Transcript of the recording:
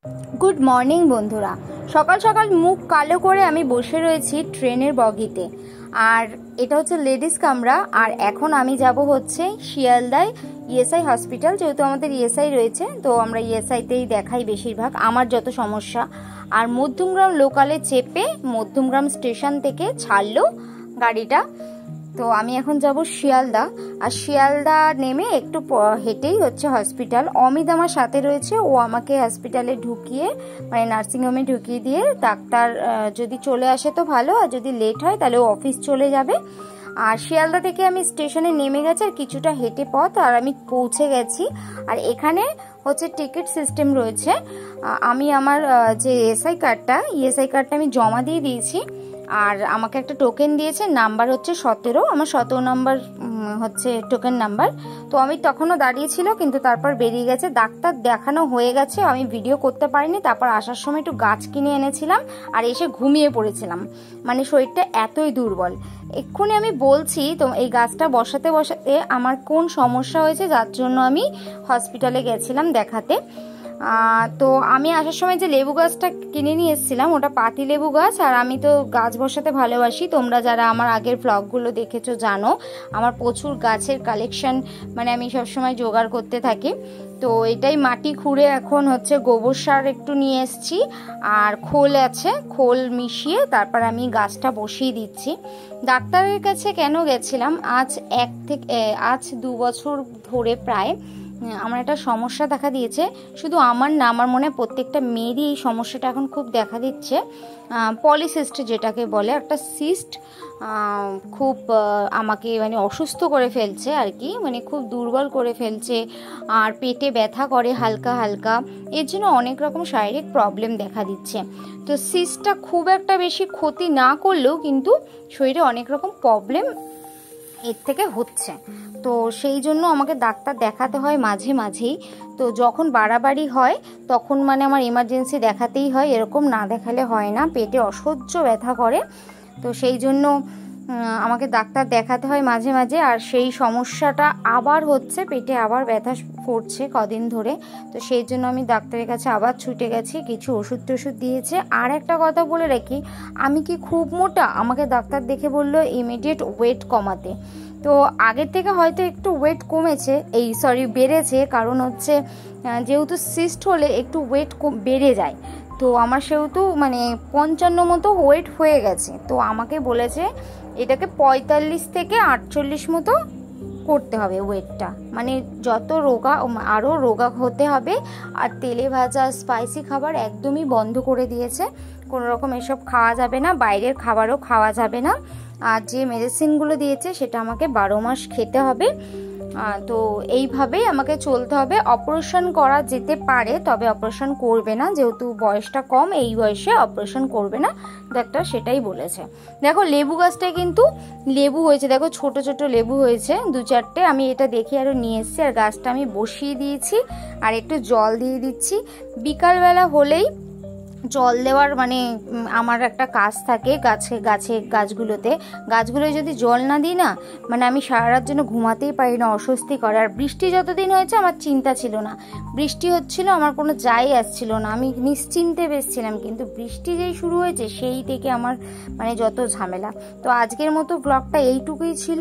Good morning বন্ধুরা। সকাল সকাল মুখ কালো করে আমি বসে রয়েছি ট্রেনের বগিতে। আর এটা হচ্ছে লেডিস কামরা। আর এখন আমি যাব হচ্ছে শিয়ালদায় ইএসআই হসপিটাল, যেহেতু আমাদের ইএসআই রয়েছে, তো আমরা ইএসআইতেই দেখাই বেশিরভাগ আমার যত সমস্যা। আর মধ্যমগ্রাম লোকালে চেপে মধ্যমগ্রাম স্টেশন থেকে ছাড়লো গাড়িটা। তো আমি এখন যাব শিয়ালদা। আর শিয়ালদা নেমে একটু হেঁটেই হচ্ছে হসপিটাল। অমিত আমার সাথে রয়েছে, ও আমাকে হসপিটালে ঢুকিয়ে মানে নার্সিংহোমে ঢুকিয়ে দিয়ে ডাক্তার যদি চলে আসে তো ভালো, আর যদি লেট হয় তাহলে ও অফিস চলে যাবে। আর শিয়ালদা থেকে আমি স্টেশনে নেমে গেছি, আর কিছুটা হেঁটে পথ আর আমি পৌঁছে গেছি। আর এখানে হচ্ছে টিকিট সিস্টেম রয়েছে। আমি আমার যে ইএসআই কার্ডটা আমি জমা দিয়ে দিয়েছি। আর আমাকে একটা টোকেন দিয়েছে, নাম্বার হচ্ছে 17, আমার 17 নাম্বার হচ্ছে টোকেন নাম্বার। তো আমি তখনও দাঁড়িয়েছিল, কিন্তু তারপর বেরিয়ে গেছে। ডাক্তার দেখানো হয়ে গেছে, আমি ভিডিও করতে পারিনি। তারপর আসার সময় একটু গাছ কিনে এনেছিলাম আর এসে ঘুমিয়ে পড়েছিলাম, মানে শরীরটা এতই দুর্বল। এক্ষুনি আমি বলছি তো এই গাছটা বসাতে বসাতে আমার কোন সমস্যা হয়েছে, যার জন্য আমি হসপিটালে গেছিলাম দেখাতে। তো আমি আসার সময় যে লেবু গাছটা কিনে নিয়ে এসেছিলাম, ওটা পাতি লেবু গাছ। আর আমি তো গাছ বসাতে ভালোবাসি, তোমরা যারা আমার আগের ব্লগগুলো দেখেছো জানো আমার প্রচুর গাছের কালেকশন, মানে আমি সবসময় জোগাড় করতে থাকি। তো এটাই মাটি খুঁড়ে এখন হচ্ছে গোবর সার একটু নিয়ে এসেছি, আর খোল আছে, খোল মিশিয়ে তারপর আমি গাছটা বসিয়ে দিচ্ছি। ডাক্তারের কাছে কেন গেছিলাম, আজ 2 বছর ধরে প্রায় আমার একটা সমস্যা দেখা দিয়েছে। শুধু আমার না, আমার মনে হয় প্রত্যেকটা মেয়েরই এই সমস্যাটা এখন খুব দেখা দিচ্ছে। পলিসিস্ট যেটাকে বলে, একটা সিস্ট খুব আমাকে মানে অসুস্থ করে ফেলছে আর কি, মানে খুব দুর্বল করে ফেলছে। আর পেটে ব্যথা করে হালকা হালকা, এর জন্য অনেক রকম শারীরিক প্রবলেম দেখা দিচ্ছে। তো সিস্টটা খুব একটা বেশি ক্ষতি না করলেও কিন্তু শরীরে অনেক রকম প্রবলেম এর থেকে হচ্ছে। তো সেই জন্য আমাকে ডাক্তার দেখাতে হয় মাঝে মাঝেই। তো যখন বাড়াবাড়ি হয় তখন মানে আমার এমার্জেন্সি দেখাতেই হয়, এরকম না দেখালে হয় না, পেটে অসহ্য ব্যথা করে। তো সেই জন্য আমাকে ডাক্তার দেখাতে হয় মাঝে মাঝে। আর সেই সমস্যাটা আবার হচ্ছে, পেটে আবার ব্যথা করছে কদিন ধরে। তো সেই জন্য আমি ডাক্তারের কাছে আবার ছুটে গেছি, কিছু ওষুধ টষুধ দিয়েছে। আর একটা কথা বলে রাখি, আমি কি খুব মোটা? আমাকে ডাক্তার দেখে বললো ইমিডিয়েট ওয়েট কমাতে। তো আগের থেকে হয়তো একটু ওয়েট কমেছে, বেড়েছে, কারণ হচ্ছে যেহেতু সিস্ট হলে একটু ওয়েট বেড়ে যায়। তো আমার সেহেতু মানে 55 মতো ওয়েট হয়ে গেছে। তো আমাকে বলেছে এটাকে 45 থেকে 48 মতো করতে হবে ওয়েটটা, মানে যত আরও রোগা হতে হবে। আর তেলে ভাজা স্পাইসি খাবার একদমই বন্ধ করে দিয়েছে, কোনো রকম এসব খাওয়া যাবে না, বাইরের খাবারও খাওয়া যাবে না। আর যে মেডিসিনগুলো দিয়েছে সেটা আমাকে 12 মাস খেতে হবে। তো এইভাবেই আমাকে চলতে হবে। অপারেশন করা যেতে পারে, তবে অপারেশন করবে না, যেহেতু বয়সটা কম, এই বয়সে অপারেশন করবে না ডাক্তার, সেটাই বলেছে। দেখো লেবু গাছটায় কিন্তু লেবু হয়েছে, দেখো ছোট ছোট লেবু হয়েছে 2-4টে। আমি এটা দেখে আরও নিয়ে এসেছি, আর গাছটা আমি বসিয়ে দিয়েছি আর একটু জল দিয়ে দিচ্ছি। বিকালবেলা হলেই জল দেওয়ার মানে আমার একটা কাজ থাকে গাছগুলোতে যদি জল না দিই না, মানে আমি সারা রাত জন্য ঘুমাতেই পারি না, অস্বস্তি করে। আর বৃষ্টি যতদিন হয়েছে আমার চিন্তা ছিল না, বৃষ্টি হচ্ছিল আমার কোনো যাই আসছিল না, আমি নিশ্চিন্তে বেসছিলাম। কিন্তু বৃষ্টি যেই শুরু হয়েছে সেই থেকে আমার মানে যত ঝামেলা। তো আজকের মতো ব্লগটা এইটুকুই ছিল।